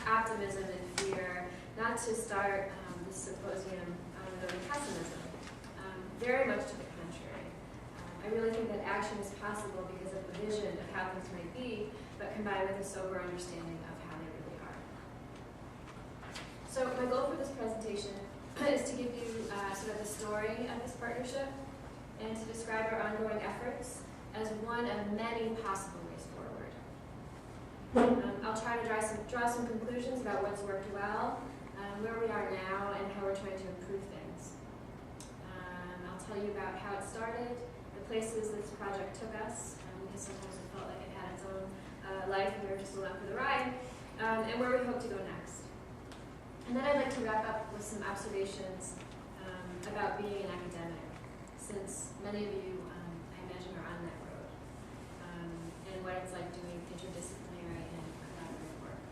optimism and fear, not to start this symposium on pessimism. Very much to the contrary. I really think that action is possible because of the vision of how things might be, but combined with a sober understanding of how they really are. So my goal for this presentation is to give you sort of the story of this partnership and to describe our ongoing efforts as one of many possible ways forward. I'll try to draw some conclusions about what's worked well, where we are now, and how we're trying to improve things. I'll tell you about how it started, the places this project took us, because sometimes it felt like it had its own life and we were just along for the ride, and where we hope to go next. And then I'd like to wrap up with some observations about being an academic, since many of you, I imagine, are on that road, and what it's like doing interdisciplinary and collaborative work.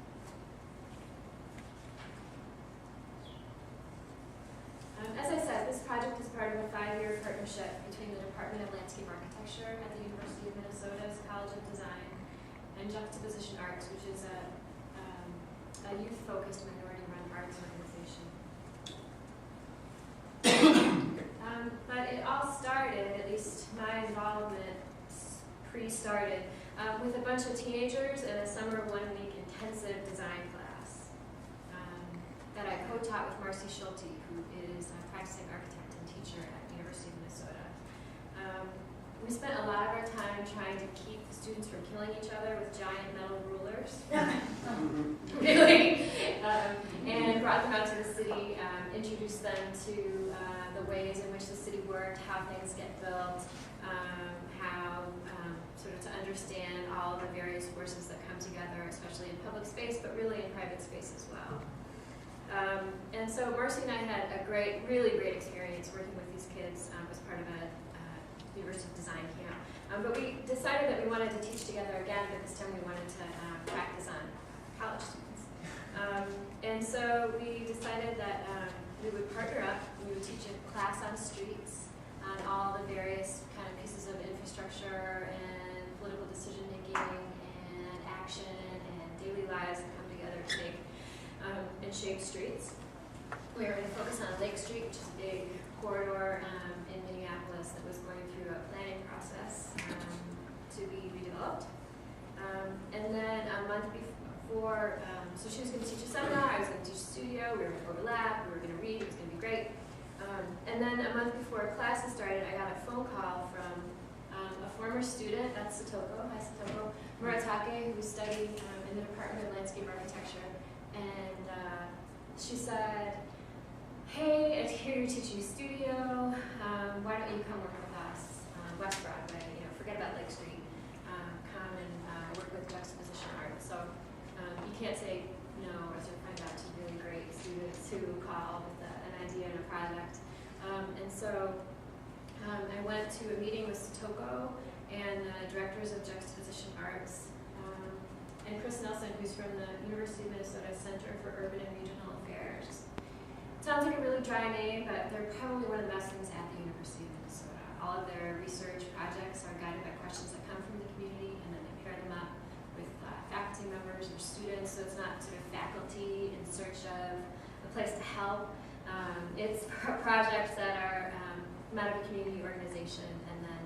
As I said, this project is part of a 5-year partnership between the Department of Landscape Architecture at the University of Minnesota's College of Design and Juxtaposition Arts, which is a youth-focused minority-run arts organization. But it all started, at least my involvement pre-started, with a bunch of teenagers in a summer 1-week intensive design class that I co-taught with Marcy Schulte, who is a practicing architect and teacher at the University of Minnesota. We spent a lot of our time trying to keep the students from killing each other with giant metal rulers. Really? And brought them out to the city, introduced them to the ways in which the city worked, how things get built, how sort of to understand all the various forces that come together, especially in public space, but really in private space as well. And so Marcy and I had a really great experience working with these kids as part of a University of Design camp. But we decided that we wanted to teach together again, but this time we wanted to practice on college students. And so we decided that we would partner up, we would teach a class on streets, on all the various kind of pieces of infrastructure and political decision making and action and daily lives that come together to make and shape streets. We were going to focus on Lake Street, which is a big corridor in Minneapolis that was going through a planning process to be redeveloped. And then a month before, so she was going to teach a seminar, I was going to teach a studio, we were going to overlap, we were going to read, it was going to be great. And then a month before classes started, I got a phone call from a former student at Satoko, hi Satoko, Muratake, who studied in the Department of Landscape Architecture. And she said, hey, I hear you're teaching a studio, why don't you come work with us on West Broadway, forget about Lake Street, come and work with Juxtaposition Art. So you can't say no, as you'll find out, to really great students who call with an idea and a project. And so I went to a meeting with Satoko and the directors of Juxtaposition Arts, and Chris Nelson, who's from the University of Minnesota Center for Urban and Regional Affairs. Sounds like a really dry name, but they're probably one of the best things at the University of Minnesota. All of their research projects are guided by questions that come from the community, and then they pair them up with faculty members or students, so it's not sort of faculty in search of a place to help. It's projects that are come out of a community organization, and then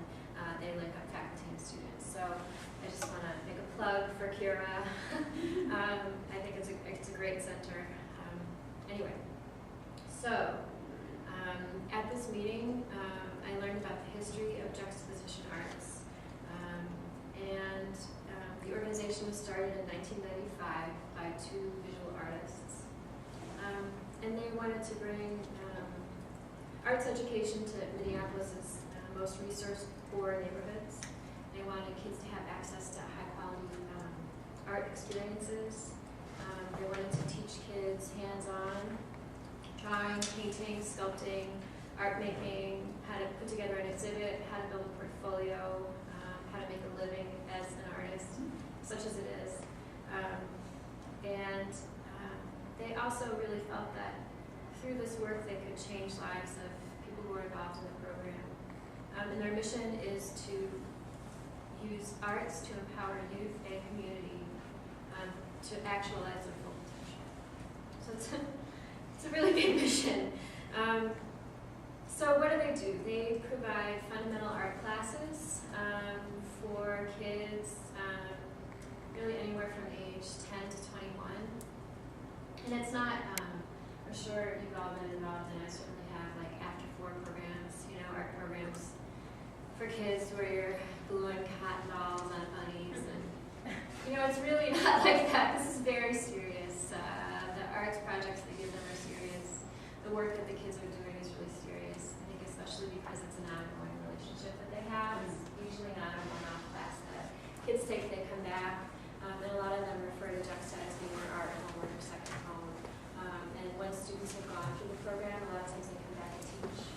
they link up faculty and students. So I just want to make a plug for Kira. I think it's a great center. Anyway, so at this meeting, I learned about the history of Juxtaposition Arts, and the organization was started in 1995 by 2 visual artists, and they wanted to bring arts education to Minneapolis's most resource-poor neighborhoods. They wanted kids to have access to high-quality art experiences. They wanted to teach kids hands-on drawing, painting, sculpting, art making, how to put together an exhibit, how to build a portfolio, how to make a living as an artist, such as it is. And they also really felt that through this work they could change lives of people who were involved in the program. And their mission is to use arts to empower youth and community to actualize their full potential. it's a really big mission. So what do? They provide fundamental art classes for kids really anywhere from age 10 to 21. And it's not, I'm sure you've all been involved in, I certainly have, like after-4 programs, art programs for kids where you're gluing cotton dolls on bunnies. And, it's really not like that. This is very serious. The arts projects they give them are serious. The work that the kids are doing is really serious. I think especially because it's an ongoing relationship that they have. It's usually not a one-off class that kids take, they come back. And a lot of them refer to Juxta as being their art home or their second home. And when students have gone through the program, a lot of times they come back and teach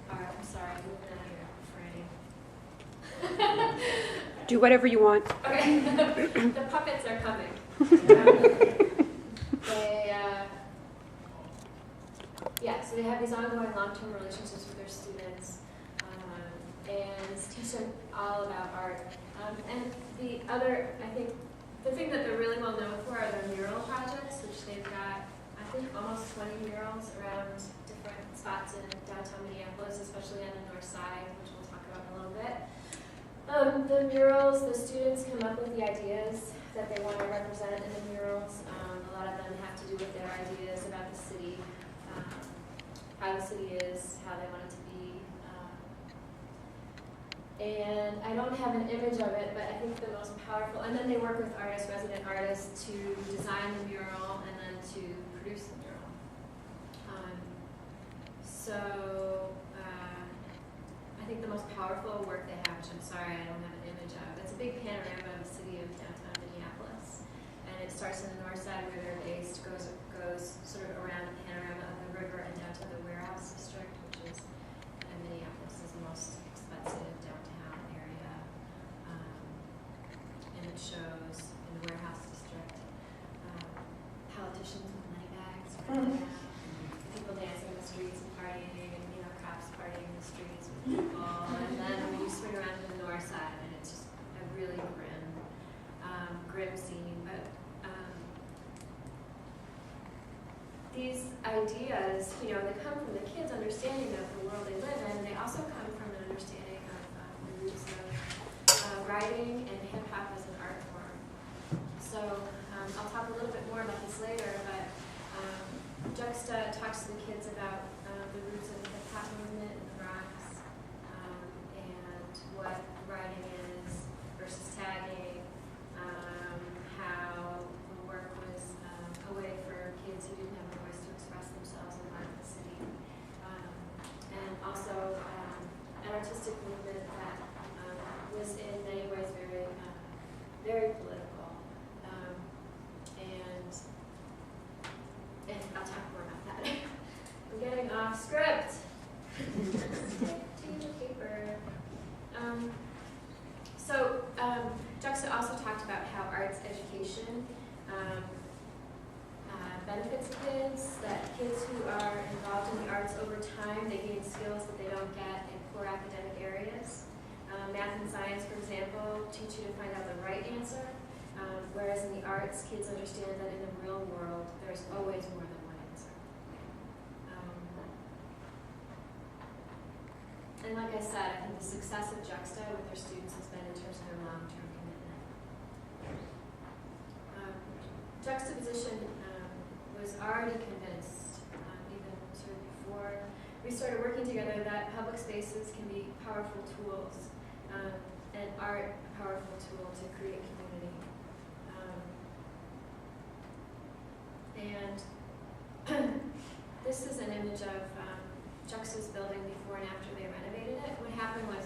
I'm sorry, moving out here, Franny. Do whatever you want. Okay. The puppets are coming. So they have these ongoing long-term relationships with their students and teach them all about art. And the other, I think, the thing that they're really well known for are their mural projects, which they've got, I think, almost 20 murals around different spots in downtown Minneapolis, especially on the north side, which we'll talk about in a little bit. The murals, the students come up with the ideas that they want to represent in the murals. A lot of them have to do with their ideas about the city, how the city is, how they want it to be. And I don't have an image of it, but I think the most powerful, and then they work with artists, resident artists, to design the mural and then to produce the mural. I think the most powerful work they have, which I'm sorry I don't have an image of, it's a big panorama of the city of downtown Minneapolis. And it starts in the north side where they're based, goes sort of around a panorama of the river and down to the warehouse district, which is, in Minneapolis, is the most expensive downtown area. And it shows in the warehouse district politicians with money bags running around, people dancing in the streets and partying, and cops partying in the streets with people. And then when you swing around to the north side, and it's just a really grim scene. But these ideas, they come from the kids' understanding of the world they live in. They also come from an understanding of the roots of writing and hip hop as an art form. So I'll talk a little bit more about this later, but Juxta talks to the kids about the roots of the hip hop movement in the Bronx and what writing is versus tagging, how the work was a way for kids who didn't have a voice to express themselves in art of the city, and also an artistic movement that was in many ways very, very political, and I'll talk more about that. I'm getting off script. Stick to the paper. Juxta also talked about how arts education benefits kids, that kids who are involved in the arts over time, they gain skills that they don't get in core academic areas. Math and science, for example, teach you to find out the right answer, whereas in the arts, kids understand that in the real world, there's always more than one answer. And like I said, I think the success of Juxta with their students has been in terms of their long-term commitment. Juxtaposition was already convinced, even sort of before we started working together, that public spaces can be powerful tools, and art a powerful tool to create community. And this is an image of Juxta's building before and after they renovated it. What happened was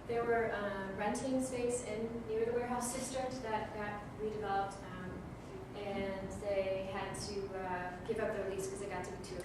they were renting space near the warehouse district that got redeveloped, and they had to give up their lease because it got to be too